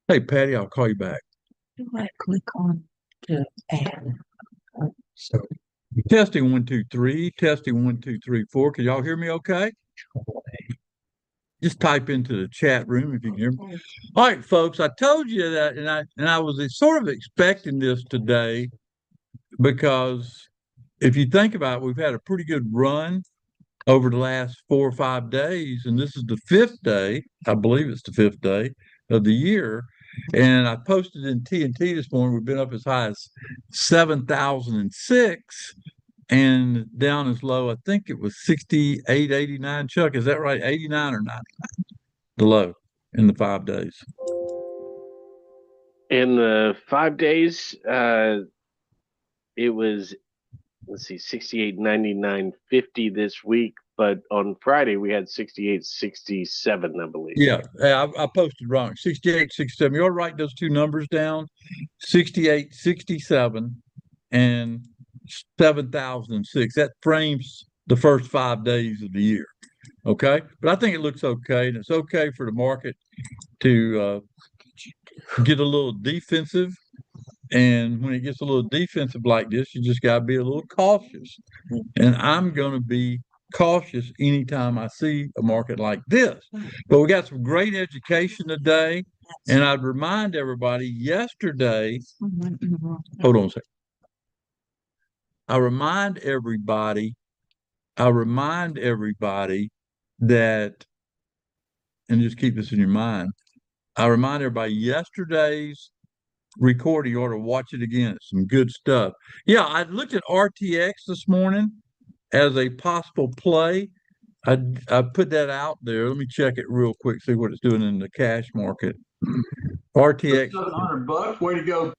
Hey, Patty, I'll call you back. Do I click on to add? So, testing 1 2 3, testing 1 2 3 4. Can y'all hear me okay? Just type into the chat room if you can hear me. All right, folks, I told you that, and I was sort of expecting this today because if you think about it, we've had a pretty good run over the last 4 or 5 days, and this is the fifth day. I believe it's the fifth day of the year. And I posted in TNT this morning, we've been up as high as 7,006 and down as low, I think it was 68, 89. Chuck, is that right? 89 or 90, the low in the 5 days. In the 5 days, it was, let's see, 68, 99, 50 this week. But on Friday, we had 68, 67, I believe. Yeah, I posted wrong. 68, 67. You ought to write those two numbers down. 68, 67 and 7,006. That frames the first 5 days of the year. Okay. But I think it looks okay. And it's okay for the market to get a little defensive. And when it gets a little defensive like this, you just got to be a little cautious. And I'm going to be cautious anytime I see a market like this. But we got some great education today. And I'd remind everybody yesterday, hold on a second. I remind everybody, I remind everybody that, and just keep this in your mind, I remind everybody yesterday's recording, you ought to watch it again. It's some good stuff. Yeah, I looked at RTX this morning as a possible play. I put that out there. Let me check it real quick, see what it's doing in the cash market. RTX $700. Way to go.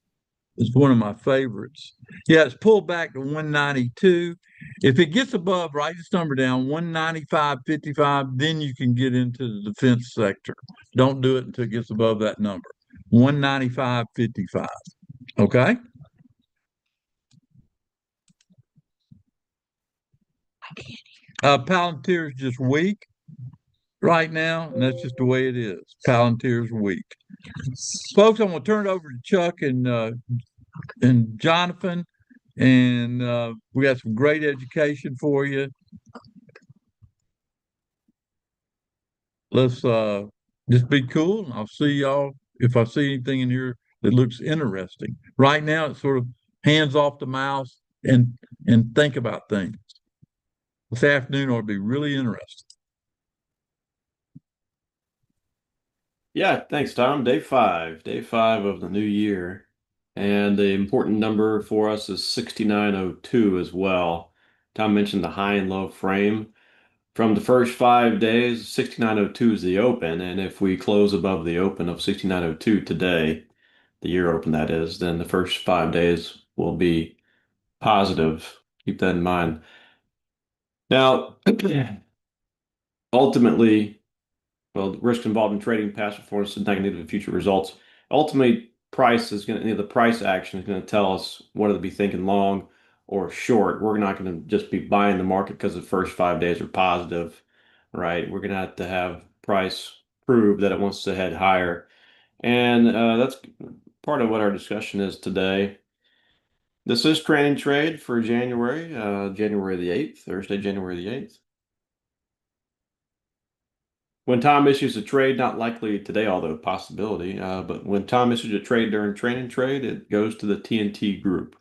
is one of my favorites. Yeah, it's pulled back to 192. If it gets above, write this number down, 195.55, then you can get into the defense sector. Don't do it until it gets above that number. 195.55. Okay? Palantir is just weak right now, and that's just the way it is. Palantir's weak. Folks, I'm going to turn it over to Chuck and Jonathan, and we got some great education for you. Let's just be cool, and I'll see y'all if I see anything in here that looks interesting. Right now, it's sort of hands off the mouse and think about things. This afternoon ought to be really interesting. Yeah, thanks, Tom. Day five of the new year. And the important number for us is 6902 as well. Tom mentioned the high and low frame. From the first 5 days, 6902 is the open. And if we close above the open of 6902 today, the year open that is, then the first 5 days will be positive. Keep that in mind. Now, ultimately, well, the risk involved in trading past performance is negative to future results. Ultimately, the price action is going to tell us whether to be thinking long or short. We're not going to just be buying the market because the first 5 days are positive, right? We're going to have price prove that it wants to head higher. And that's part of what our discussion is today. This is training trade for January, January the 8th, Thursday, January the 8th. When Tom issues a trade, not likely today, although a possibility, but when Tom issues a trade during training trade, it goes to the TNT group.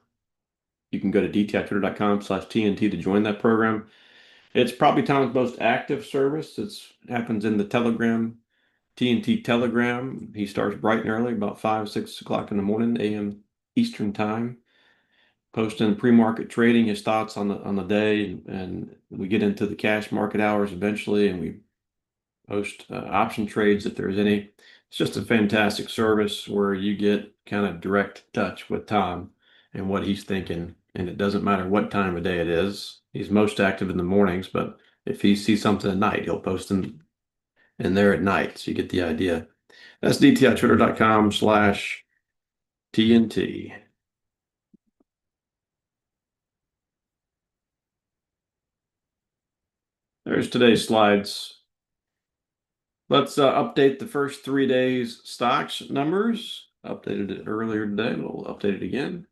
You can go to dtitrader.com/TNT to join that program. It's probably Tom's most active service. It happens in the Telegram, TNT Telegram. He starts bright and early, about 5, 6 o'clock in the morning, a.m. Eastern time, posting pre-market trading, his thoughts on the day, and we get into the cash market hours eventually, and we post option trades if there's any. It's just a fantastic service where you get kind of direct touch with Tom and what he's thinking. And it doesn't matter what time of day it is. He's most active in the mornings, but if he sees something at night, he'll post them in there at night. So you get the idea. That's dtitrader.com/TNT. There's today's slides. Let's update the first 3 days stocks numbers. Updated it earlier today. We'll update it again.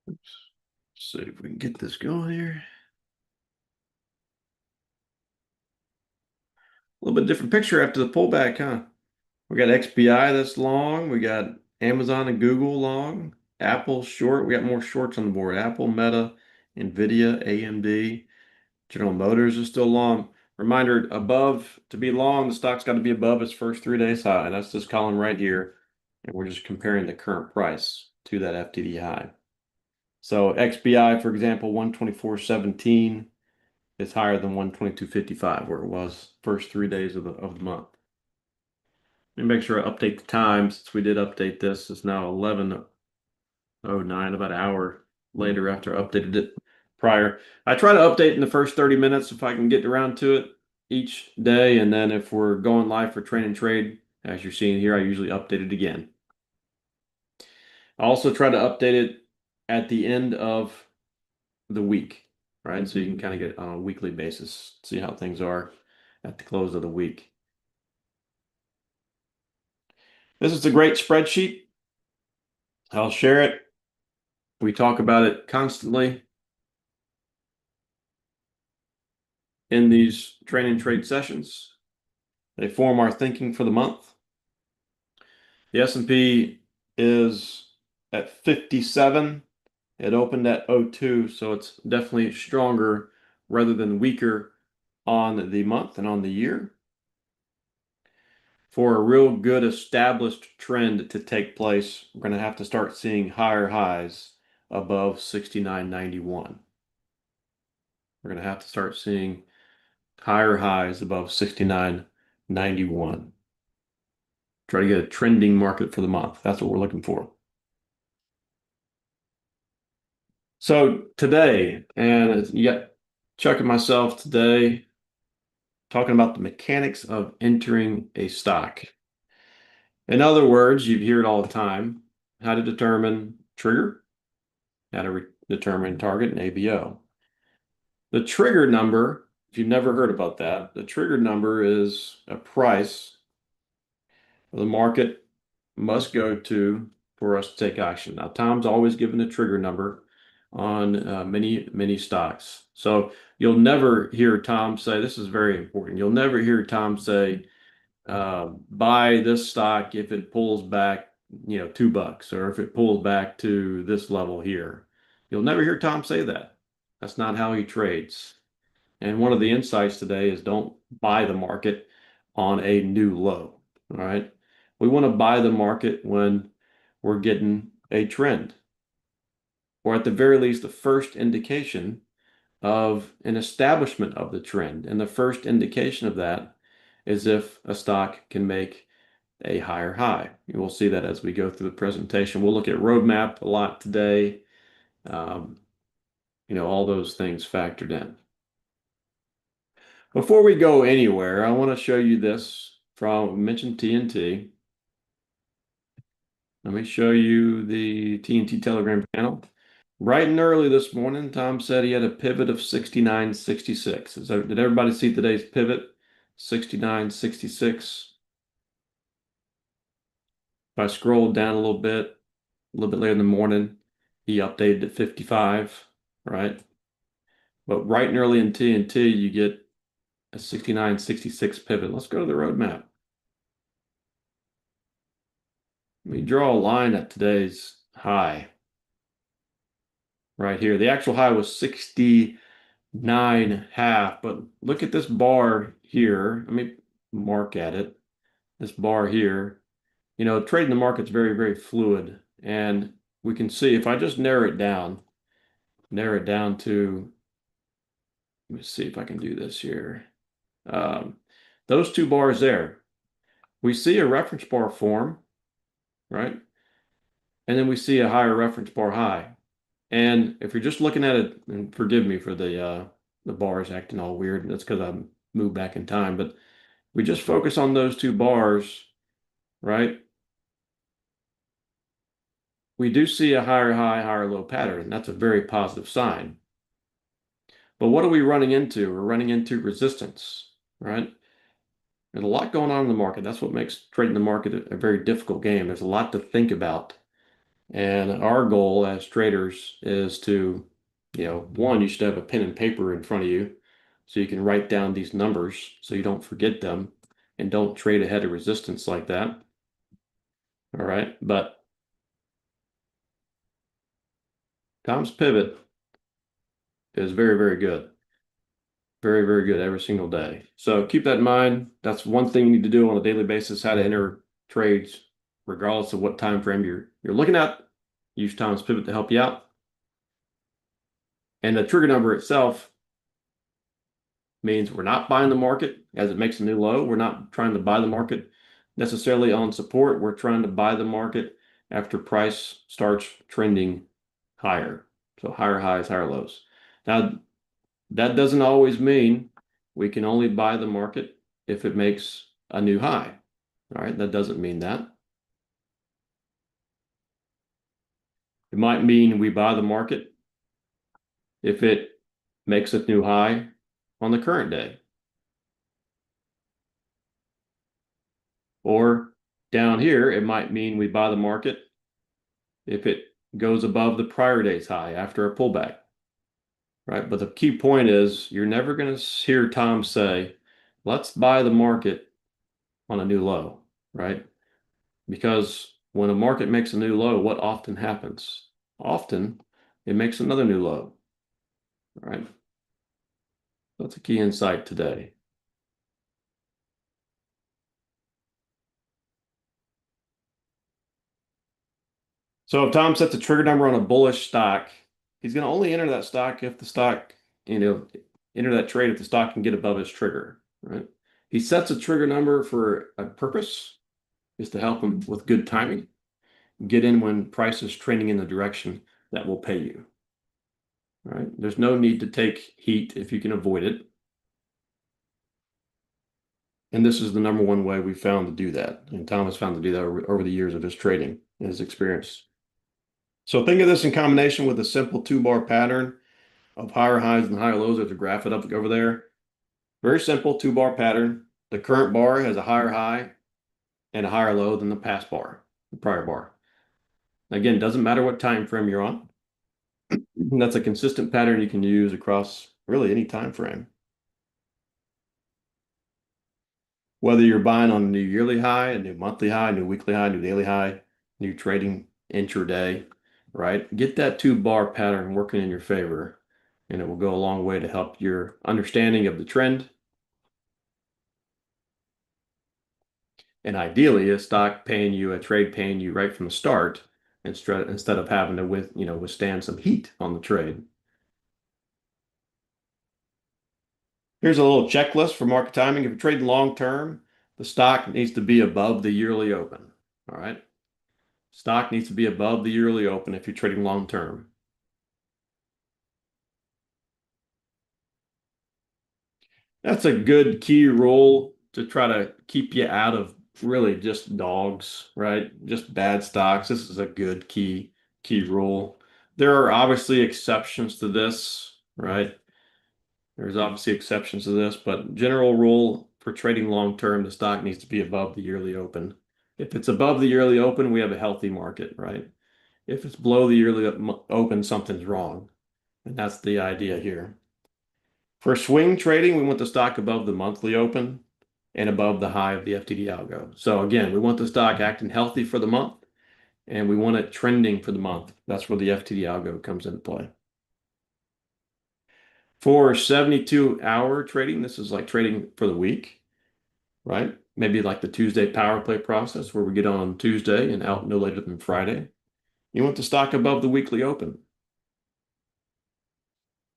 Oops. See if we can get this going here. A little bit different picture after the pullback, huh? We got XBI that's long. We got Amazon and Google long. Apple short. We got more shorts on the board. Apple, Meta, Nvidia, AMD. General Motors is still long. Reminder, above, to be long, the stock's got to be above its first 3 days high. And that's this column right here. And we're just comparing the current price to that FTD high. So XBI, for example, 124.17 is higher than 122.55, where it was first 3 days of the month. Let me make sure I update the time since we did update this. It's now 11:09, about an hour later after I updated it prior. I try to update in the first 30 minutes if I can get around to it each day. And then if we're going live for train and trade, as you're seeing here, I usually update it again. I also try to update it at the end of the week, right? So you can kind of get on a weekly basis, see how things are at the close of the week. This is a great spreadsheet. I'll share it. We talk about it constantly in these train and trade sessions. They form our thinking for the month. The S&P is at 57. It opened at 02, so it's definitely stronger rather than weaker on the month and on the year. For a real good established trend to take place, we're going to have to start seeing higher highs above 69.91. We're going to have to start seeing higher highs above 69.91. Try to get a trending market for the month. That's what we're looking for. So today, and you got Chuck and myself today talking about the mechanics of entering a stock. In other words, you hear it all the time, how to determine trigger, how to determine target and ABO. The trigger number, if you've never heard about that, the trigger number is a price the market must go to for us to take action. Now, Tom's always given a trigger number on many stocks. So you'll never hear Tom say, this is very important. You'll never hear Tom say, buy this stock if it pulls back, $2, or if it pulls back to this level here. You'll never hear Tom say that. That's not how he trades. And one of the insights today is don't buy the market on a new low. All right. We want to buy the market when we're getting a trend, or at the very least, the first indication of an establishment of the trend. And the first indication of that is if a stock can make a higher high. You will see that as we go through the presentation. We'll look at roadmap a lot today. All those things factored in. Before we go anywhere, I want to show you this we mentioned TNT. Let me show you the TNT Telegram channel. Bright and early this morning, Tom said he had a pivot of 69.66. Did everybody see today's pivot? 69.66. If I scroll down a little bit later in the morning, he updated at 55, right? But bright and early in TNT, you get a 69.66 pivot. Let's go to the roadmap. Let me draw a line at today's high. Right here. The actual high was 69.5, but look at this bar here. Let me mark at it. This bar here. Trading the market's very, very fluid. And we can see if I just narrow it down to, let me see if I can do this here. Those two bars there, we see a reference bar form, right? And then we see a higher reference bar high. And if you're just looking at it, and forgive me for the bars acting all weird, that's because I moved back in time, but we just focus on those two bars, right? we do see a higher high, higher low pattern. That's a very positive sign. But what are we running into? We're running into resistance, right? There's a lot going on in the market. That's what makes trading the market a very difficult game. There's a lot to think about. And our goal as traders is to, one, you should have a pen and paper in front of you so you can write down these numbers so you don't forget them and don't trade ahead of resistance like that. All right. But Tom's pivot is very, very good. Very, very good every single day. So keep that in mind. That's one thing you need to do on a daily basis, how to enter trades, regardless of what time frame you're looking at. Use Tom's pivot to help you out. And the trigger number itself means we're not buying the market as it makes a new low. We're not trying to buy the market necessarily on support. We're trying to buy the market after price starts trending higher. So higher highs, higher lows. Now, that doesn't always mean we can only buy the market if it makes a new high. All right, that doesn't mean that. It might mean we buy the market if it makes a new high on the current day. Or down here, it might mean we buy the market if it goes above the prior day's high after a pullback. Right? But the key point is you're never going to hear Tom say, let's buy the market on a new low, right? Because when a market makes a new low, what often happens? Often it makes another new low, right? That's a key insight today. So if Tom sets a trigger number on a bullish stock, he's going to only enter that stock if the stock, enter that trade if the stock can get above his trigger, right? He sets a trigger number for a purpose, is to help him with good timing. Get in when price is trending in the direction that will pay you. All right. There's no need to take heat if you can avoid it. And this is the number one way we found to do that. And Tom has found to do that over the years of his trading and his experience. So think of this in combination with a simple 2-bar pattern of higher highs and higher lows. There's a graph it up over there. Very simple 2-bar pattern. The current bar has a higher high and a higher low than the past bar, the prior bar. Again, doesn't matter what time frame you're on. That's a consistent pattern you can use across really any time frame. Whether you're buying on a new yearly high, a new monthly high, a new weekly high, new daily high, new trading intraday, right? Get that 2-bar pattern working in your favor, and it will go a long way to help your understanding of the trend. And ideally, a stock paying you, a trade paying you right from the start, instead of having to withstand some heat on the trade. Here's a little checklist for market timing. If you're trading long term, the stock needs to be above the yearly open. All right. Stock needs to be above the yearly open if you're trading long term. That's a good key rule to try to keep you out of really just dogs, right? Just bad stocks. This is a good key rule. There are obviously exceptions to this, right? There's obviously exceptions to this, but general rule for trading long term, the stock needs to be above the yearly open. If it's above the yearly open, we have a healthy market, right? If it's below the yearly open, something's wrong. And that's the idea here. For swing trading, we want the stock above the monthly open and above the high of the FTD algo. So again, we want the stock acting healthy for the month, and we want it trending for the month. That's where the FTD algo comes into play. For 72-hour trading, this is like trading for the week, right? Maybe like the Tuesday power play process where we get on Tuesday and out no later than Friday. You want the stock above the weekly open.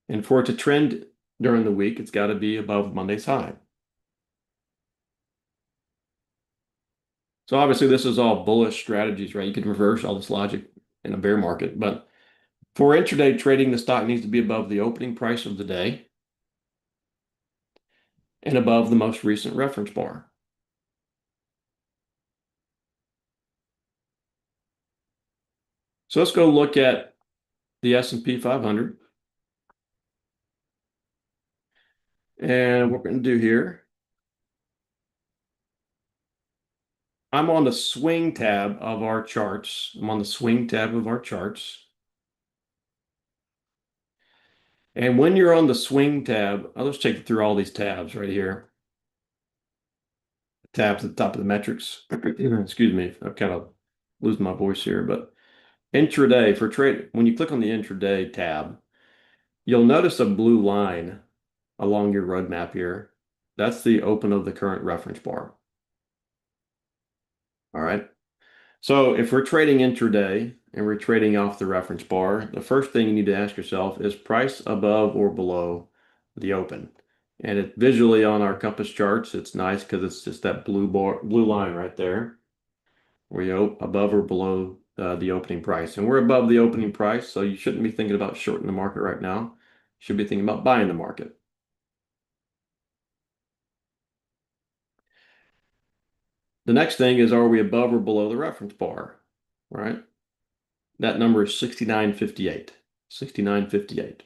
And for it to trend during the week, it's got to be above Monday's high. So obviously this is all bullish strategies, right? You can reverse all this logic in a bear market, but for intraday trading, the stock needs to be above the opening price of the day and above the most recent reference bar. So let's go look at the S&P 500. And what we're going to do here, I'm on the swing tab of our charts. I'm on the swing tab of our charts. And when you're on the swing tab, I'll just take you through all these tabs right here. Tabs at the top of the metrics. Excuse me, I've kind of losing my voice here, but intraday for trade, when you click on the intraday tab, you'll notice a blue line along your roadmap here. That's the open of the current reference bar. All right. So if we're trading intraday and we're trading off the reference bar, the first thing you need to ask yourself is price above or below the open. And it visually on our compass charts, it's nice because it's just that blue line right there, where you above or below the opening price. And we're above the opening price, so you shouldn't be thinking about shorting the market right now. You should be thinking about buying the market. The next thing is, are we above or below the reference bar, right? That number is 69.58, 69.58.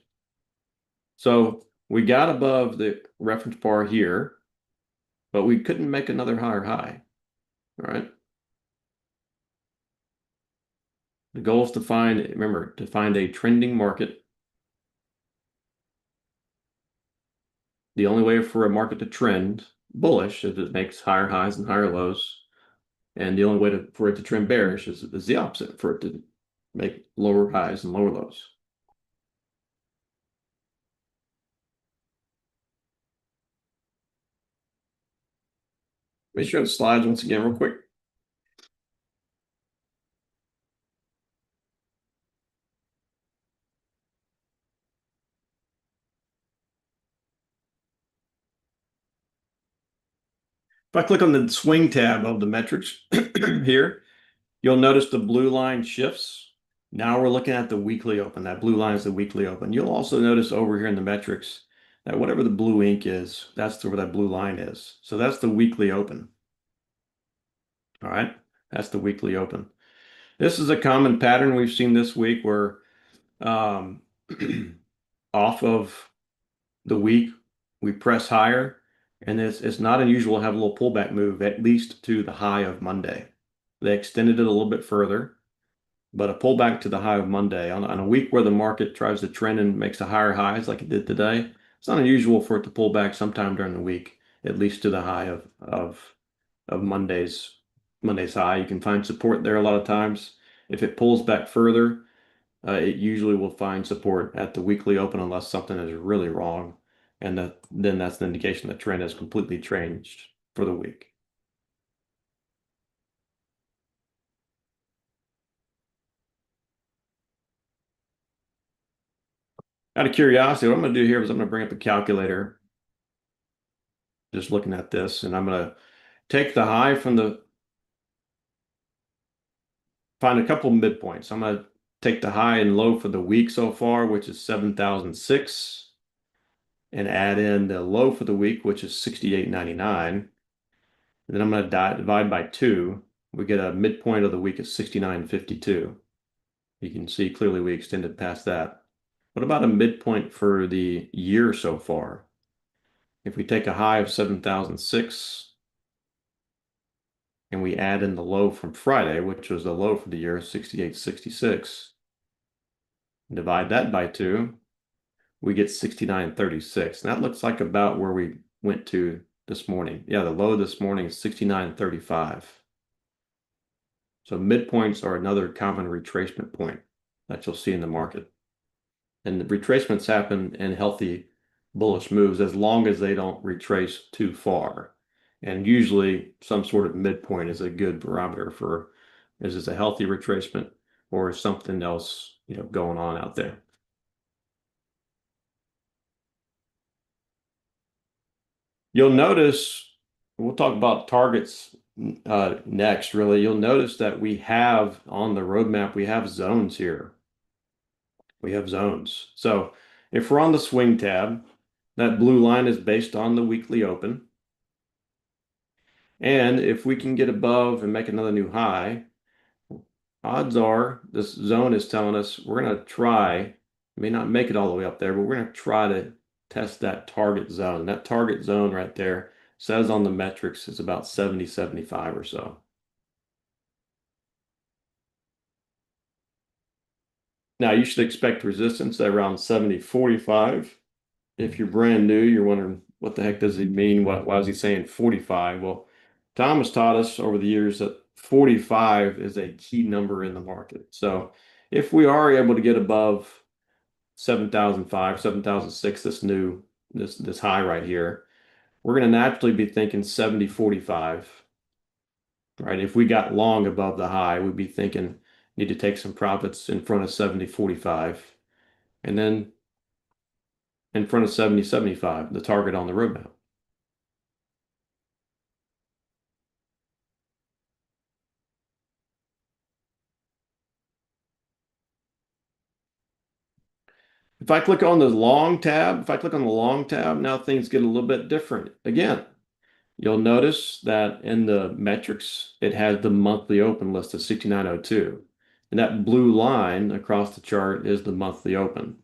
So we got above the reference bar here, but we couldn't make another higher high, all right? The goal is to find, remember, to find a trending market. The only way for a market to trend bullish is it makes higher highs and higher lows. And the only way for it to trend bearish is the opposite, for it to make lower highs and lower lows. Let me show the slides once again real quick. If I click on the swing tab of the metrics here, you'll notice the blue line shifts. Now we're looking at the weekly open. That blue line is the weekly open. You'll also notice over here in the metrics that whatever the blue ink is, that's where that blue line is. So that's the weekly open. All right, that's the weekly open. This is a common pattern we've seen this week where off of the week, we press higher, and it's not unusual to have a little pullback move, at least to the high of Monday. They extended it a little bit further, but a pullback to the high of Monday on a week where the market tries to trend and makes the higher highs like it did today, it's not unusual for it to pull back sometime during the week, at least to the high of Monday's high. You can find support there a lot of times. If it pulls back further, it usually will find support at the weekly open unless something is really wrong. And then that's an indication the trend has completely changed for the week. Out of curiosity, what I'm going to do here is I'm going to bring up a calculator. Just looking at this, and I'm going to take the high from find a couple midpoints. I'm going to take the high and low for the week so far, which is 7,006. And add in the low for the week, which is 68.99. And then I'm going to divide by 2. We get a midpoint of the week of 69.52. You can see clearly we extended past that. What about a midpoint for the year so far? If we take a high of 7,006 and we add in the low from Friday, which was the low for the year, 68.66, divide that by 2, we get 69.36. And that looks like about where we went to this morning. Yeah, the low this morning is 69.35. So midpoints are another common retracement point that you'll see in the market. And the retracements happen in healthy bullish moves as long as they don't retrace too far. And usually some sort of midpoint is a good barometer for, is this a healthy retracement or is something else, going on out there? You'll notice, we'll talk about targets next, really. You'll notice that we have on the roadmap, we have zones here. We have zones. So if we're on the swing tab, that blue line is based on the weekly open. And if we can get above and make another new high, odds are this zone is telling us we're going to try, may not make it all the way up there, but we're going to try to test that target zone. That target zone right there says on the metrics is about 70, 75 or so. Now you should expect resistance at around 70.45. If you're brand new, you're wondering what the heck does he mean? Why is he saying 45? Well, Tom has taught us over the years that 45 is a key number in the market. So if we are able to get above 7,005, 7,006, this high right here, we're going to naturally be thinking 70.45, right? If we got long above the high, we'd be thinking need to take some profits in front of 70.45, and then in front of 70.75, the target on the roadmap. If I click on the long tab, now things get a little bit different. Again, you'll notice that in the metrics, it has the monthly open list of 6902. And that blue line across the chart is the monthly open.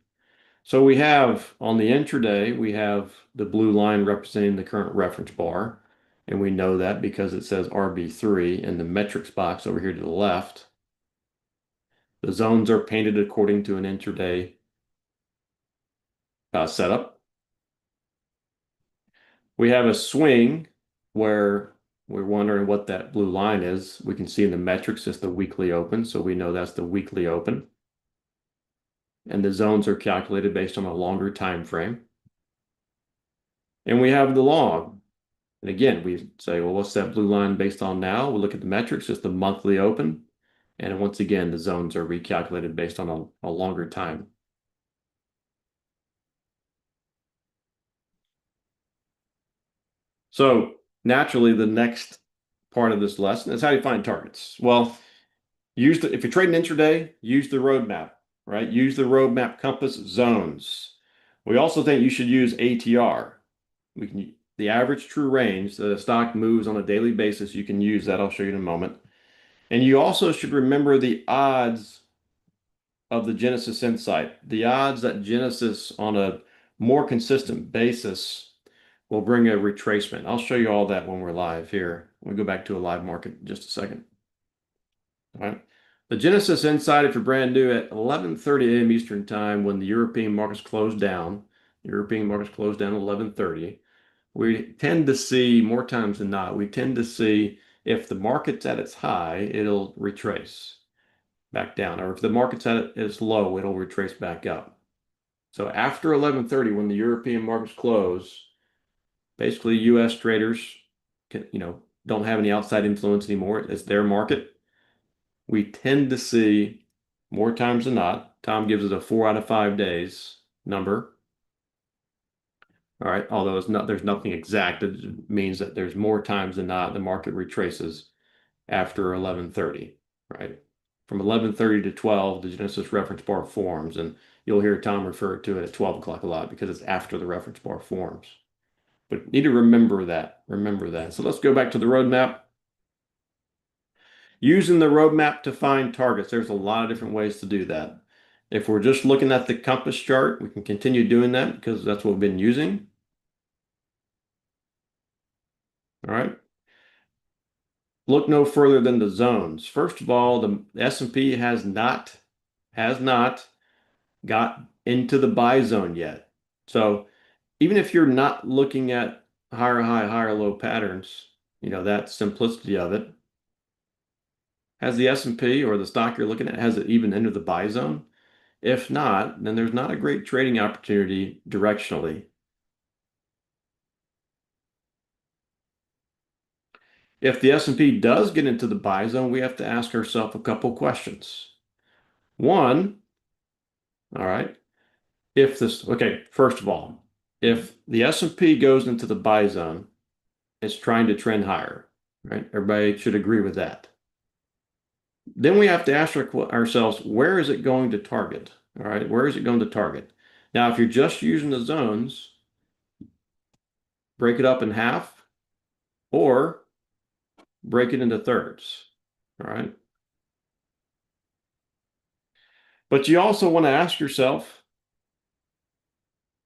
So we have on the intraday, we have the blue line representing the current reference bar. And we know that because it says RB3 in the metrics box over here to the left. The zones are painted according to an intraday setup. We have a swing where we're wondering what that blue line is. We can see in the metrics it's the weekly open, so we know that's the weekly open. And the zones are calculated based on a longer time frame. And we have the log. And again, we say, well, what's that blue line based on now? We look at the metrics, it's the monthly open. And once again, the zones are recalculated based on a longer time. So naturally, the next part of this lesson is how do you find targets? Well, if you're trading intraday, use the roadmap, right? Use the roadmap compass zones. We also think you should use ATR. The average true range that a stock moves on a daily basis, you can use that. I'll show you in a moment. And you also should remember the odds of the Genesis Insight. The odds that Genesis on a more consistent basis will bring a retracement. I'll show you all that when we're live here. We'll go back to a live market in just a second. All right. The Genesis Insight, if you're brand new, at 11:30 a.m. Eastern Time, when the European markets close down, at 11:30, we tend to see, more times than not, we tend to see if the market's at its high, it'll retrace back down. Or if the market's at its low, it'll retrace back up. So after 11:30, when the European markets close, basically U.S. traders don't have any outside influence anymore. It's their market. We tend to see more times than not. Tom gives it a 4 out of 5 days number. All right, although there's nothing exact. It means that there's more times than not the market retraces after 11:30, right? From 11:30 to 12, the Genesis reference bar forms, and you'll hear Tom refer to it at 12 o'clock a lot because it's after the reference bar forms. But need to remember that. So let's go back to the roadmap. Using the roadmap to find targets, there's a lot of different ways to do that. If we're just looking at the compass chart, we can continue doing that because that's what we've been using. All right. Look no further than the zones. First of all, the S&P has not got into the buy zone yet. So even if you're not looking at higher high, higher low patterns, that simplicity of it, has the S&P or the stock you're looking at, has it even entered the buy zone? If not, then there's not a great trading opportunity directionally. If the S&P does get into the buy zone, we have to ask ourselves a couple questions. One, all right, first of all, if the S&P goes into the buy zone, it's trying to trend higher, right? Everybody should agree with that. Then we have to ask ourselves, where is it going to target? All right, where is it going to target? Now, if you're just using the zones, break it up in half or break it into thirds, all right? But you also want to ask yourself,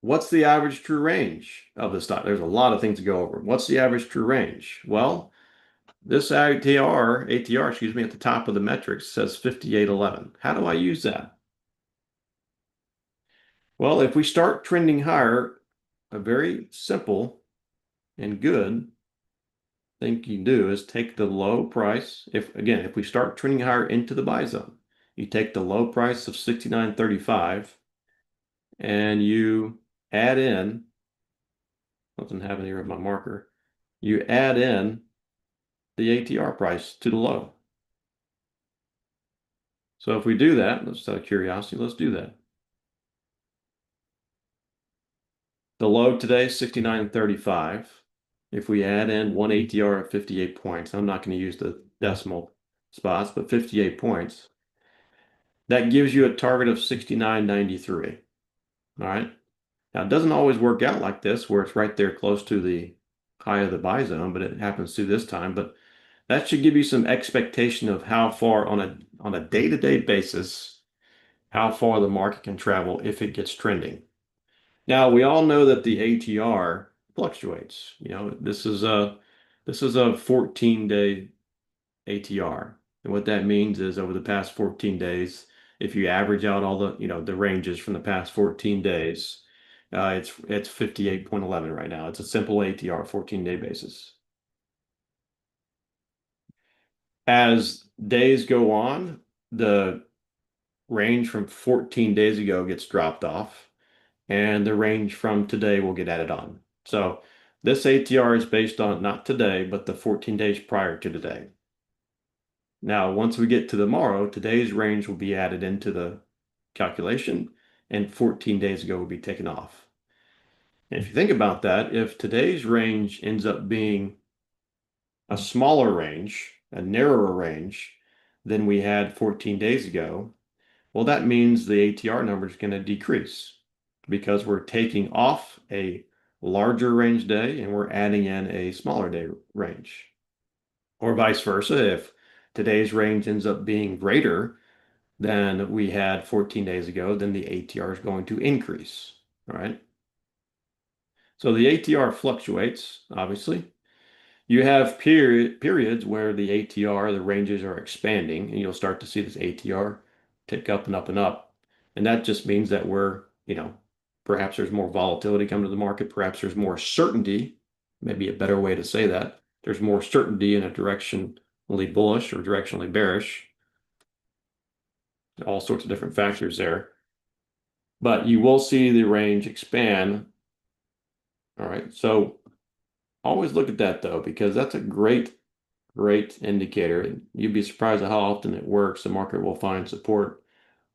what's the average true range of the stock? There's a lot of things to go over. What's the average true range? Well, this ATR, excuse me, at the top of the metrics says 58.11. How do I use that? Well, if we start trending higher, a very simple and good thing you can do is take the low price. If we start trending higher into the buy zone, you take the low price of 69.35 and you add in, something happened here with my marker, you add in the ATR price to the low. So if we do that, just out of curiosity, let's do that. The low today is 69.35. If we add in one ATR at 58 points, I'm not going to use the decimal spots, but 58 points, that gives you a target of 69.93. All right. Now, it doesn't always work out like this, where it's right there close to the high of the buy zone, but it happens to this time. But that should give you some expectation of how far on a day-to-day basis, how far the market can travel if it gets trending. Now, we all know that the ATR fluctuates. You know, this is a 14-day ATR. And what that means is over the past 14 days, if you average out all the, the ranges from the past 14 days, it's 58.11 right now. It's a simple ATR, 14-day basis. As days go on, the range from 14 days ago gets dropped off, and the range from today will get added on. So this ATR is based on not today, but the 14 days prior to today. Now, once we get to tomorrow, today's range will be added into the calculation, and 14 days ago will be taken off. And if you think about that, if today's range ends up being a smaller range, a narrower range than we had 14 days ago, well, that means the ATR number is going to decrease because we're taking off a larger range day and we're adding in a smaller day range. Or vice versa, if today's range ends up being greater than we had 14 days ago, then the ATR is going to increase, all right? So the ATR fluctuates, obviously. You have periods where the ATR, the ranges are expanding, and you'll start to see this ATR tick up and up and up. And that just means that we're, perhaps there's more volatility coming to the market. Perhaps there's more certainty, maybe a better way to say that. There's more certainty in a directionally bullish or directionally bearish. All sorts of different factors there. But you will see the range expand. All right. So always look at that, though, because that's a great indicator. You'd be surprised at how often it works. The market will find support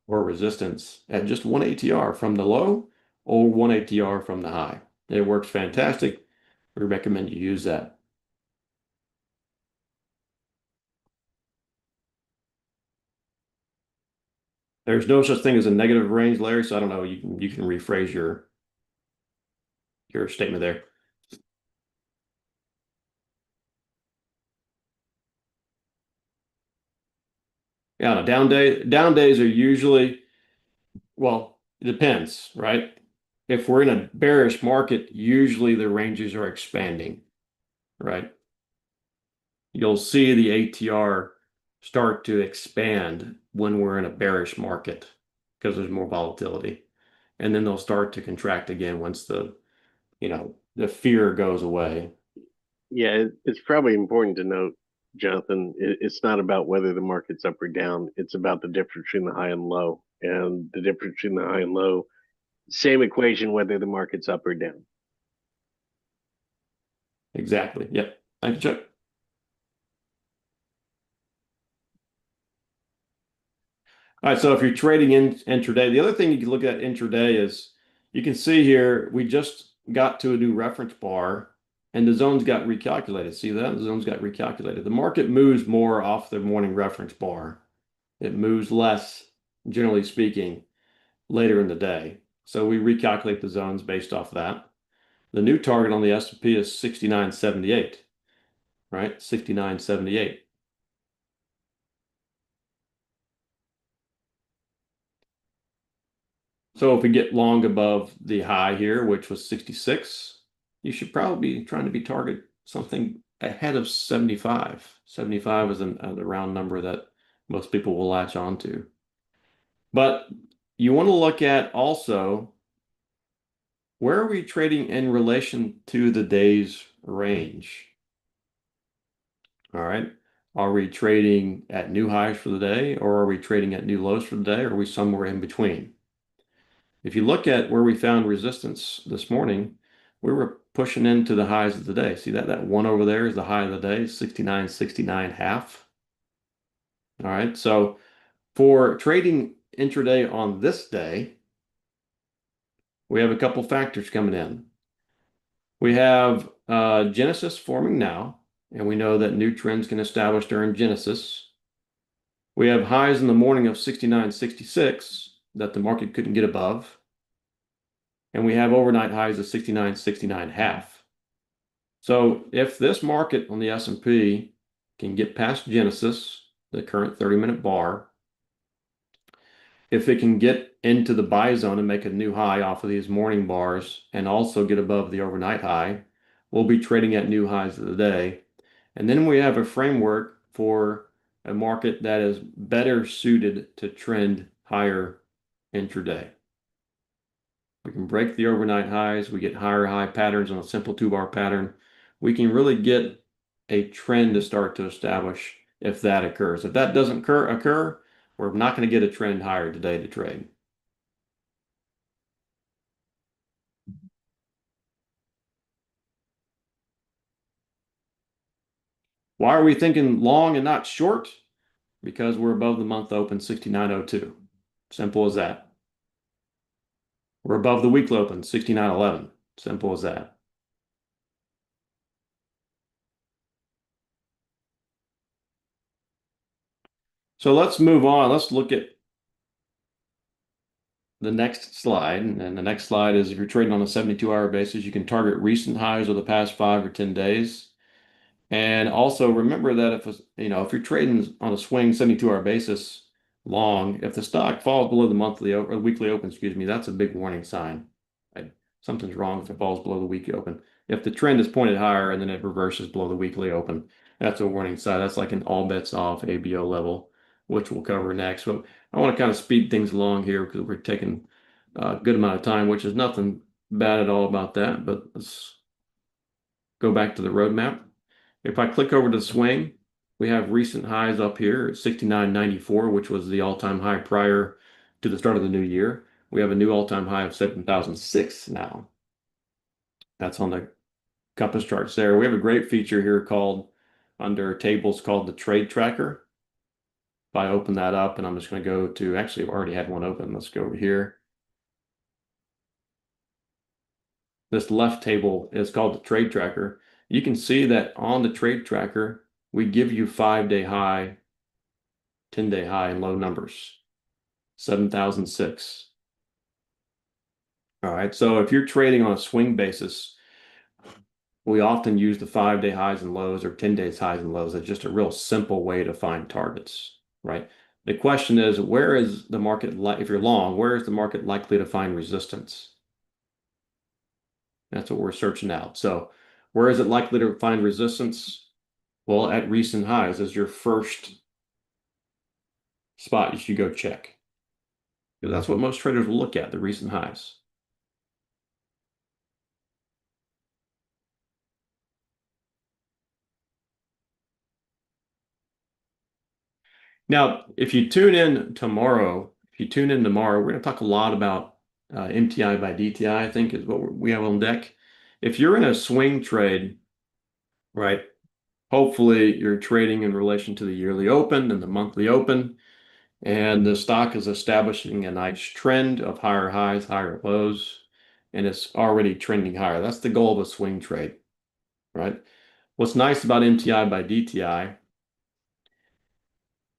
or resistance at just one ATR from the low or one ATR from the high. It works fantastic. We recommend you use that. There's no such thing as a negative range, Larry, so I don't know. You can rephrase your statement there. Yeah, down days are usually, well, it depends, right? If we're in a bearish market, usually the ranges are expanding, right? You'll see the ATR start to expand when we're in a bearish market because there's more volatility. And then they'll start to contract again once the fear goes away. Yeah, it's probably important to note, Jonathan, it's not about whether the market's up or down. It's about the difference between the high and low. And the difference between the high and low, same equation, whether the market's up or down. Exactly. Yep. Thank you, Chuck. All right, so if you're trading in intraday, the other thing you can look at intraday is you can see here we just got to a new reference bar and the zones got recalculated. See that? The zones got recalculated. The market moves more off the morning reference bar. It moves less, generally speaking, later in the day. So we recalculate the zones based off that. The new target on the S&P is 69.78, right? 69.78. So if we get long above the high here, which was 66, you should probably be trying to be target something ahead of 75. 75 is the round number that most people will latch onto. But you want to look at also, where are we trading in relation to the day's range? All right. Are we trading at new highs for the day, or are we trading at new lows for the day, or are we somewhere in between? If you look at where we found resistance this morning, we were pushing into the highs of the day. See that one over there is the high of the day, 69.69 half. All right. So for trading intraday on this day, we have a couple factors coming in. We have Genesis forming now, and we know that new trends can establish during Genesis. We have highs in the morning of 69.66 that the market couldn't get above. And we have overnight highs of 69.69 half. So if this market on the S&P can get past Genesis, the current 30-minute bar, if it can get into the buy zone and make a new high off of these morning bars and also get above the overnight high, we'll be trading at new highs of the day. And then we have a framework for a market that is better suited to trend higher intraday. We can break the overnight highs. We get higher high patterns on a simple 2-bar pattern. We can really get a trend to start to establish if that occurs. If that doesn't occur, we're not going to get a trend higher today to trade. Why are we thinking long and not short? Because we're above the month open 69.02. Simple as that. We're above the weekly open 69.11. Simple as that. So let's move on. Let's look at the next slide. And the next slide is if you're trading on a 72-hour basis, you can target recent highs of the past 5 or 10 days. And also remember that if you're trading on a swing 72-hour basis long, if the stock falls below the monthly or weekly open, that's a big warning sign. Something's wrong if it falls below the weekly open. If the trend is pointed higher and then it reverses below the weekly open, that's a warning sign. That's like an all bets off ABO level, which we'll cover next. But I want to kind of speed things along here because we're taking a good amount of time, which is nothing bad at all about that. But let's go back to the roadmap. If I click over to swing, we have recent highs up here at 69.94, which was the all-time high prior to the start of the new year. We have a new all-time high of 7,006 now. That's on the compass charts there. We have a great feature here called under tables called the trade tracker. If I open that up, and I'm just going to go to, actually, I've already had one open. Let's go over here. This left table is called the trade tracker. You can see that on the trade tracker, we give you 5-day high, 10-day high, and low numbers. 7,006. All right, so if you're trading on a swing basis, we often use the 5-day highs and lows or 10 days highs and lows. It's just a real simple way to find targets, right? The question is, where is the market, if you're long, where is the market likely to find resistance? That's what we're searching out. So where is it likely to find resistance? Well, at recent highs is your first spot you should go check. Because that's what most traders will look at, the recent highs. Now, if you tune in tomorrow, we're going to talk a lot about MTI by DTI, I think is what we have on deck. If you're in a swing trade, right, hopefully you're trading in relation to the yearly open and the monthly open, and the stock is establishing a nice trend of higher highs, higher lows, and it's already trending higher. That's the goal of a swing trade, right? What's nice about MTI by DTI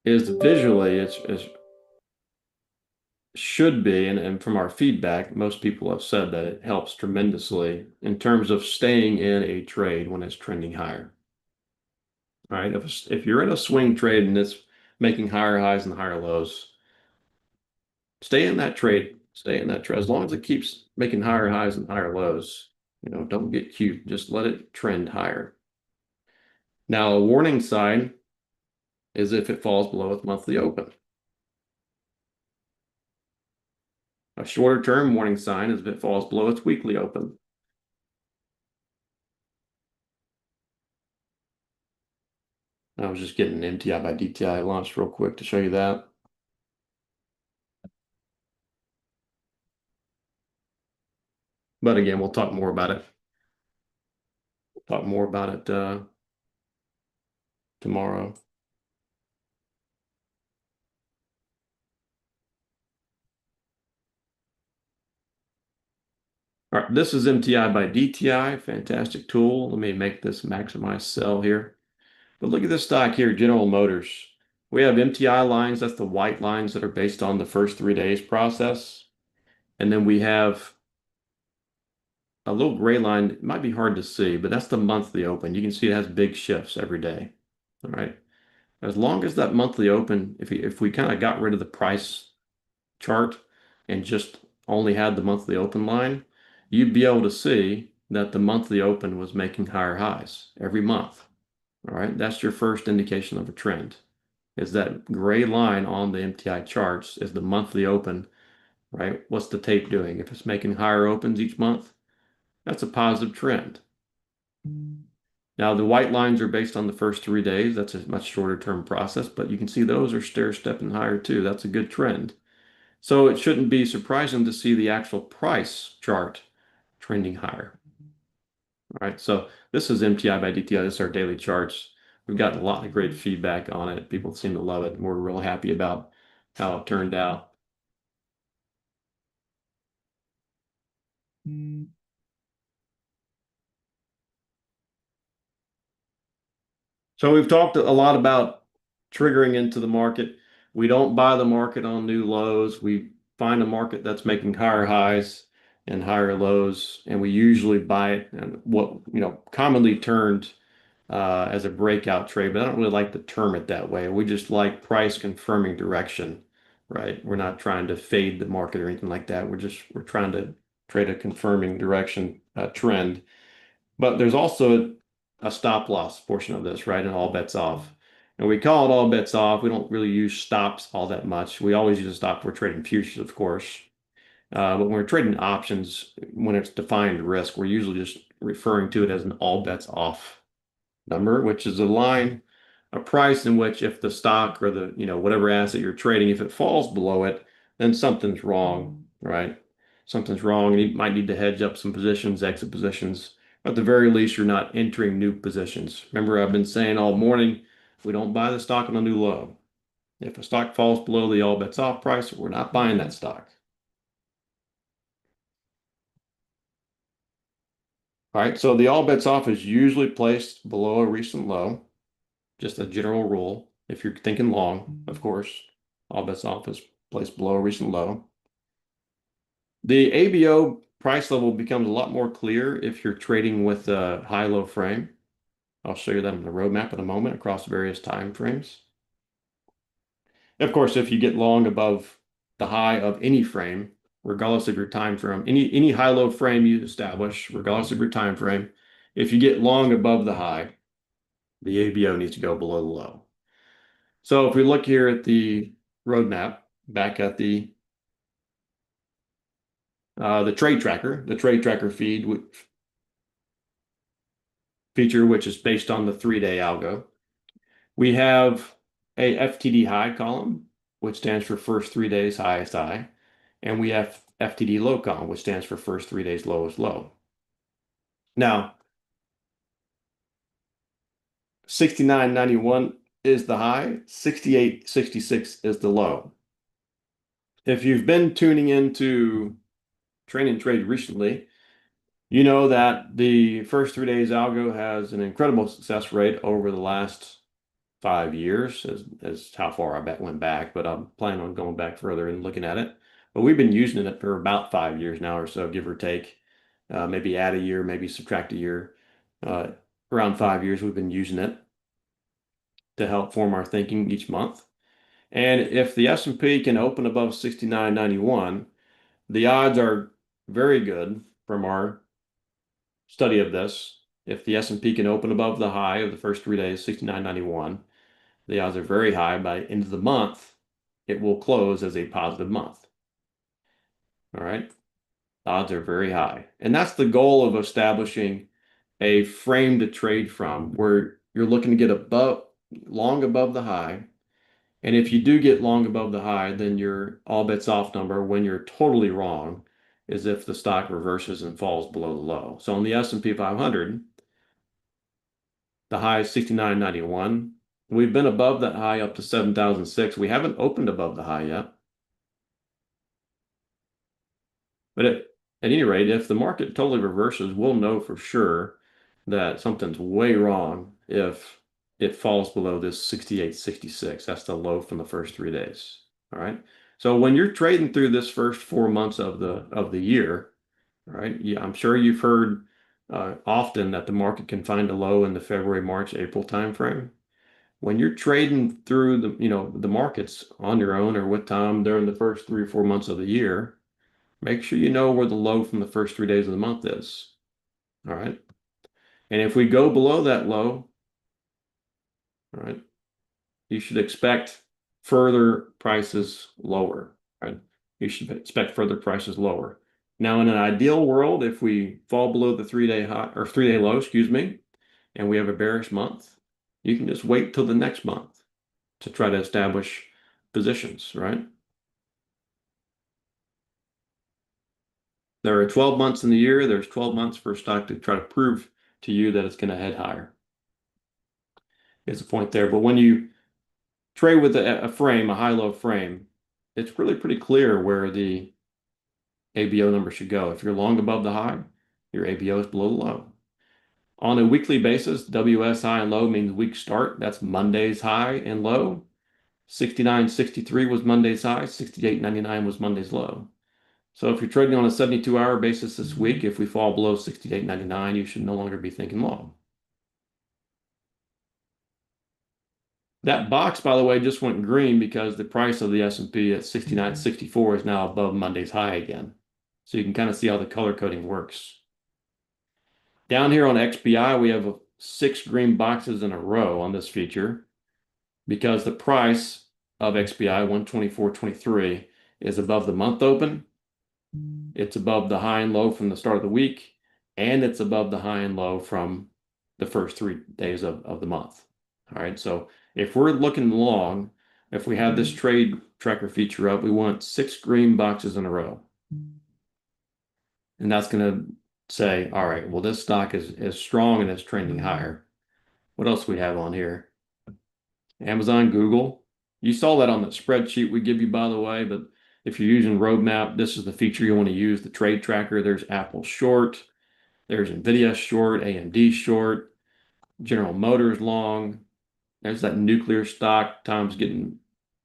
is visually it's should be, and from our feedback, most people have said that it helps tremendously in terms of staying in a trade when it's trending higher. All right, if you're in a swing trade and it's making higher highs and higher lows, stay in that trade stay in that trend. As long as it keeps making higher highs and higher lows, don't get cute. Just let it trend higher. Now, a warning sign is if it falls below its monthly open. A shorter term warning sign is if it falls below its weekly open. I was just getting MTI by DTI launched real quick to show you that. But again, we'll talk more about it. We'll talk more about it tomorrow. All right, this is MTI by DTI, fantastic tool. Let me make this maximize sell here. But look at this stock here, General Motors. We have MTI lines, that's the white lines that are based on the first 3 days process. And then we have a little gray line. It might be hard to see, but that's the monthly open. You can see it has big shifts every day. All right. As long as that monthly open, if we kind of got rid of the price chart and just only had the monthly open line, you'd be able to see that the monthly open was making higher highs every month. All right, that's your first indication of a trend. Is that gray line on the MTI charts is the monthly open, right? What's the tape doing? If it's making higher opens each month, that's a positive trend. Now, the white lines are based on the first 3 days. That's a much shorter term process, but you can see those are stair-stepping higher too. That's a good trend. So it shouldn't be surprising to see the actual price chart trending higher. All right, so this is MTI by DTI. This is our daily charts. We've gotten a lot of great feedback on it. People seem to love it. We're real happy about how it turned out. So we've talked a lot about triggering into the market. We don't buy the market on new lows. We find a market that's making higher highs and higher lows, and we usually buy it and what commonly termed as a breakout trade, but I don't really like to term it that way. We just like price confirming direction, right? We're not trying to fade the market or anything like that. We're trying to trade a confirming direction trend. But there's also a stop loss portion of this, right? And all bets off. And we call it all bets off. We don't really use stops all that much. We always use a stop for trading futures, of course. But when we're trading options, when it's defined risk, we're usually just referring to it as an all bets off number, which is a price in which if the stock or the, whatever asset you're trading, if it falls below it, then something's wrong, right? Something's wrong, and you might need to hedge up some positions, exit positions. At the very least, you're not entering new positions. Remember, I've been saying all morning, we don't buy the stock on a new low. If a stock falls below the all bets off price, we're not buying that stock. All right, so the all bets off is usually placed below a recent low. Just a general rule. If you're thinking long, of course, all bets off is placed below a recent low. The ABO price level becomes a lot more clear if you're trading with a high-low frame. I'll show you that on the roadmap in a moment across various time frames. Of course, if you get long above the high of any frame, regardless of your time frame, any high-low frame you establish, regardless of your time frame, if you get long above the high, the ABO needs to go below the low. So if we look here at the roadmap, back at the trade tracker feature, which is based on the 3-day algo, we have a FTD high column, which stands for first 3 days highest high, and we have FTD low column, which stands for first 3 days lowest low. Now, 69.91 is the high, 68.66 is the low. If you've been tuning into Train and Trade recently, you know that the first 3 days algo has an incredible success rate over the last 5 years, as how far I went back, but I'm planning on going back further and looking at it. But we've been using it for about 5 years now or so, give or take. Maybe add a year, maybe subtract a year. Around 5 years, we've been using it to help form our thinking each month. And if the S&P can open above 69.91, The odds are very good from our study of this. If the S&P can open above the high of the first 3 days, 69.91, the odds are very high. By the end of the month, it will close as a positive month. All right. Odds are very high. And that's the goal of establishing a frame to trade from, where you're looking to get long above the high. And if you do get long above the high, then your all bets off number when you're totally wrong is if the stock reverses and falls below the low. So on the S&P 500, the high is 69.91. We've been above that high up to 7,006. We haven't opened above the high yet. But at any rate, if the market totally reverses, we'll know for sure that something's way wrong if it falls below this 68.66. That's the low from the first 3 days. All right. So when you're trading through this first 4 months of the year, right? Yeah, I'm sure you've heard often that the market can find a low in the February, March, April timeframe. When you're trading through the markets on your own or with Tom during the first 3 or 4 months of the year, make sure you know where the low from the first 3 days of the month is. All right. And if we go below that low, all right, you should expect further prices lower. Right? You should expect further prices lower. Now, in an ideal world, if we fall below the 3-day high or 3-day low, excuse me, and we have a bearish month, you can just wait till the next month to try to establish positions, right? There are 12 months in the year. There's 12 months for a stock to try to prove to you that it's going to head higher. Is the point there. But when you trade with a frame, a high-low frame, it's really pretty clear where the ABO number should go. If you're long above the high, your ABO is below the low. On a weekly basis, WS high and low means week start. That's Monday's high and low. 69.63 was Monday's high. 68.99 was Monday's low. So if you're trading on a 72-hour basis this week, if we fall below 68.99, you should no longer be thinking long. That box, by the way, just went green because the price of the S&P at 69.64 is now above Monday's high again. So you can kind of see how the color coding works. Down here on XBI, we have 6 green boxes in a row on this feature because the price of XBI 124.23 is above the month open. It's above the high and low from the start of the week, and it's above the high and low from the first 3 days of the month. All right, so if we're looking long, if we have this trade tracker feature up, we want 6 green boxes in a row. And that's going to say, all right, well, this stock is strong and it's trending higher. What else we have on here? Amazon, Google. You saw that on the spreadsheet we give you, by the way, but if you're using Roadmap, this is the feature you want to use, the trade tracker. There's Apple short, there's NVIDIA short, AMD short, General Motors long. There's that nuclear stock. Tom's getting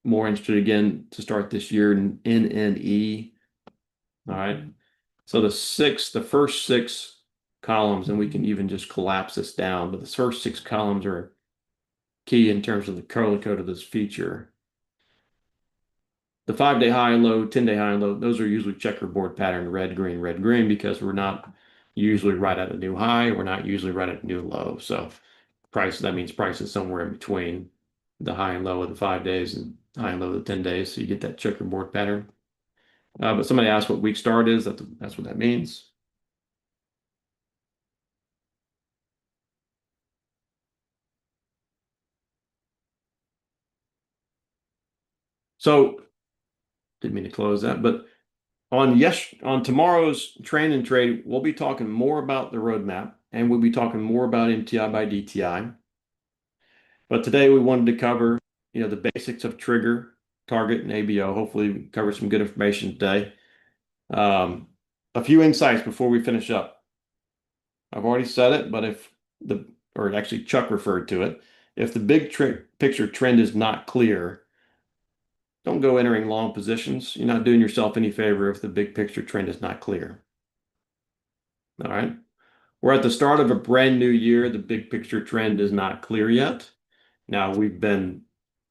more interested again to start this year in NNE. All right. So the first 6 columns, and we can even just collapse this down, but the first 6 columns are key in terms of the color code of this feature. The 5-day high and low, 10-day high and low, those are usually checkerboard pattern, red, green, because we're not usually right at a new high. We're not usually right at a new low. So that means price is somewhere in between the high and low of the 5 days and high and low of the 10 days. So you get that checkerboard pattern. But somebody asked what week start is. That's what that means. So didn't mean to close that, but on tomorrow's Train and Trade, we'll be talking more about the roadmap and we'll be talking more about MTI by DTI. But today we wanted to cover, the basics of trigger, target, and ABO. Hopefully we cover some good information today. A few insights before we finish up. I've already said it, but or actually Chuck referred to it. If the big picture trend is not clear, don't go entering long positions. You're not doing yourself any favor if the big picture trend is not clear. All right. We're at the start of a brand new year. The big picture trend is not clear yet. Now we've been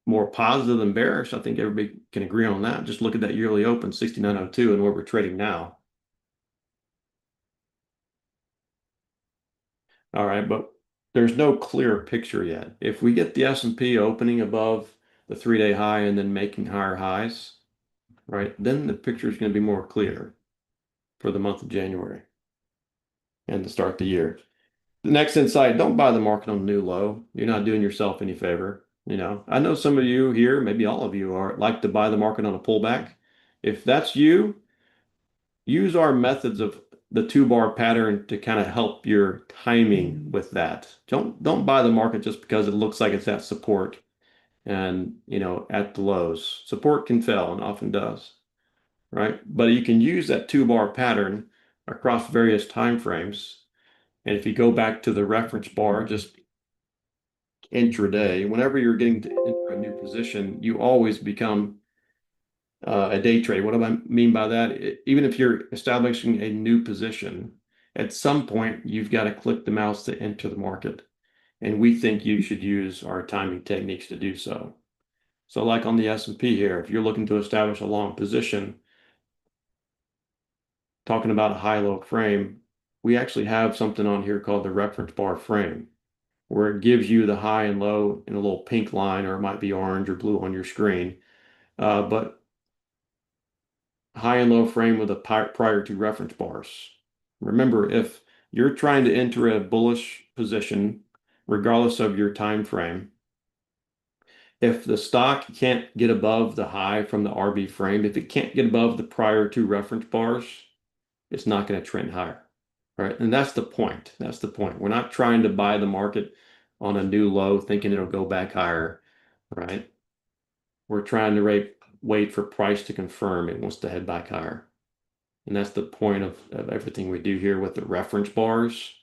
more positive than bearish. I think everybody can agree on that. Just look at that yearly open, 69.02, and where we're trading now. All right, but there's no clear picture yet. If we get the S&P opening above the 3-day high and then making higher highs, right, then the picture is going to be more clear for the month of January and to start the year. The next insight, don't buy the market on a new low. You're not doing yourself any favor. I know some of you here, maybe all of you like to buy the market on a pullback. If that's you, use our methods of the 2-bar pattern to kind of help your timing with that. Don't buy the market just because it looks like it's at support and at the lows. Support can fail and often does, right? But you can use that 2-bar pattern across various time frames. And if you go back to the reference bar, just intraday, whenever you're getting to enter a new position, you always become a day trade. What do I mean by that? Even if you're establishing a new position, at some point you've got to click the mouse to enter the market. And we think you should use our timing techniques to do so. So like on the S&P here, if you're looking to establish a long position, talking about a high-low frame, we actually have something on here called the reference bar frame, where it gives you the high and low in a little pink line, or it might be orange or blue on your screen. But high and low frame with a prior to reference bars. Remember, if you're trying to enter a bullish position, regardless of your time frame, if the stock can't get above the high from the RB frame, if it can't get above the prior to reference bars, it's not going to trend higher, right? And that's the point. That's the point. We're not trying to buy the market on a new low thinking it'll go back higher, right? We're trying to wait for price to confirm it wants to head back higher. And that's the point of everything we do here with the reference bars,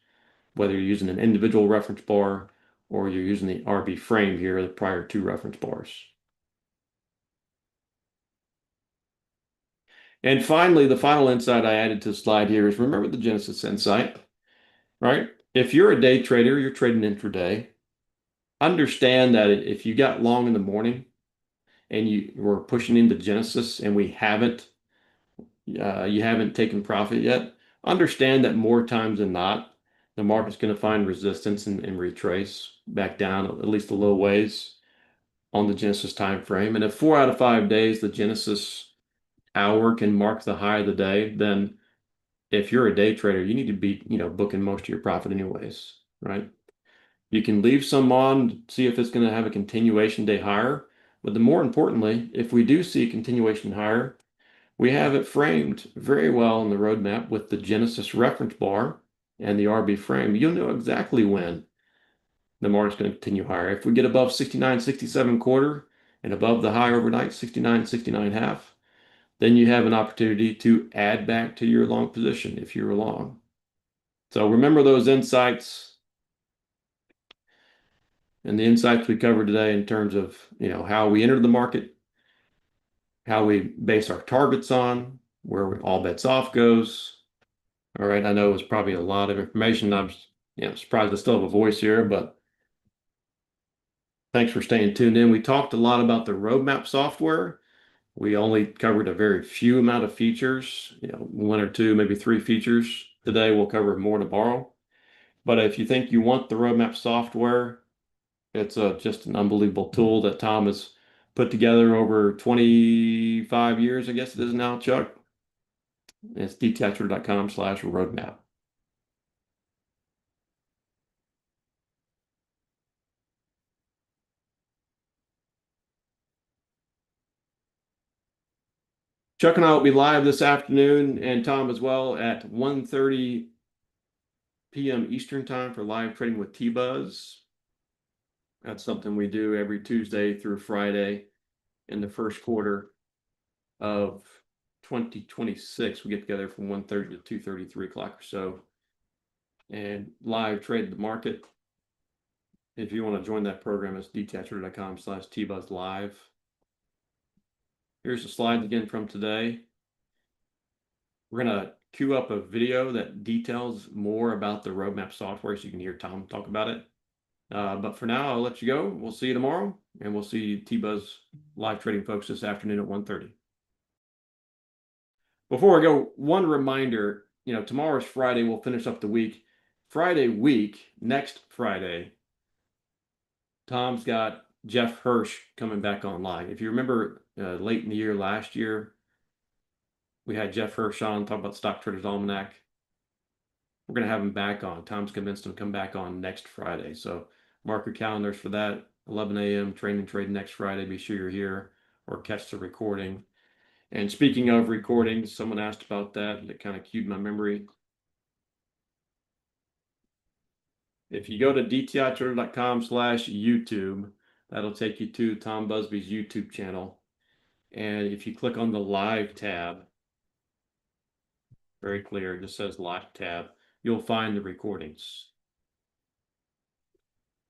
whether you're using an individual reference bar or you're using the RB frame here, the prior to reference bars. And finally, the final insight I added to the slide here is remember the Genesis insight, right? If you're a day trader, you're trading intraday, understand that if you got long in the morning and you were pushing into Genesis and you haven't taken profit yet, understand that more times than not, the market's going to find resistance and retrace back down at least a little ways on the Genesis time frame. And if 4 out of 5 days the Genesis hour can mark the high of the day, then if you're a day trader, you need to be booking most of your profit anyways, right? You can leave some on, see if it's going to have a continuation day higher. But the more importantly, if we do see a continuation higher, we have it framed very well in the roadmap with the Genesis reference bar and the RB frame. You'll know exactly when the market's going to continue higher. If we get above 69.67 and above the high overnight, 69.69.5, then you have an opportunity to add back to your long position if you're long. So remember those insights and the insights we covered today in terms of how we entered the market, how we base our targets on, where all bets off goes. All right, I know it was probably a lot of information. I'm surprised I still have a voice here, but thanks for staying tuned in. We talked a lot about the roadmap software. We only covered a very few amount of features, 1 or 2, maybe 3 features. Today we'll cover more tomorrow. But if you think you want the roadmap software, it's just an unbelievable tool that Tom has put together over 25 years, I guess it is now, Chuck. It's dtatrader.com/roadmap. Chuck and I will be live this afternoon, and Tom as well, at 1:30 p.m. Eastern time for live trading with T-Buzz. That's something we do every Tuesday through Friday in the first quarter of 2026. We get together from 1:30 to 2:30, 3 o'clock or so, and live trade the market. If you want to join that program, it's dtatrader.com/tbuzzlive. Here's the slides again from today. We're going to queue up a video that details more about the roadmap software so you can hear Tom talk about it. But for now, I'll let you go. We'll see you tomorrow, and we'll see T-Buzz live trading folks this afternoon at 1:30. Before I go, one reminder, tomorrow's Friday. We'll finish up the week. Friday week, next Friday, Tom's got Jeff Hirsch coming back online. If you remember late in the year last year, we had Jeff Hirsch on talk about Stock Traders Almanac. We're going to have him back on. Tom's convinced him to come back on next Friday. So mark your calendars for that. 11 a.m. Train and Trade next Friday. Be sure you're here or catch the recording. And speaking of recordings, someone asked about that, and it kind of cued my memory. If you go to dtitrader.com/YouTube, that'll take you to Tom Busby's YouTube channel. And if you click on the live tab, very clear, it just says live tab, you'll find the recordings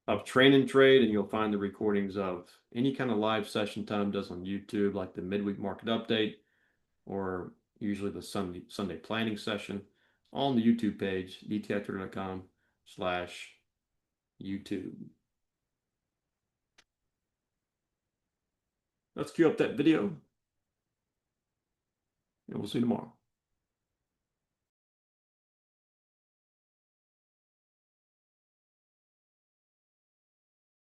of Train and Trade, and you'll find the recordings of any kind of live session Tom does on YouTube, like the midweek market update, or usually the Sunday planning session, all on the YouTube page, dtitrader.com/YouTube. Let's queue up that video, and we'll see you tomorrow.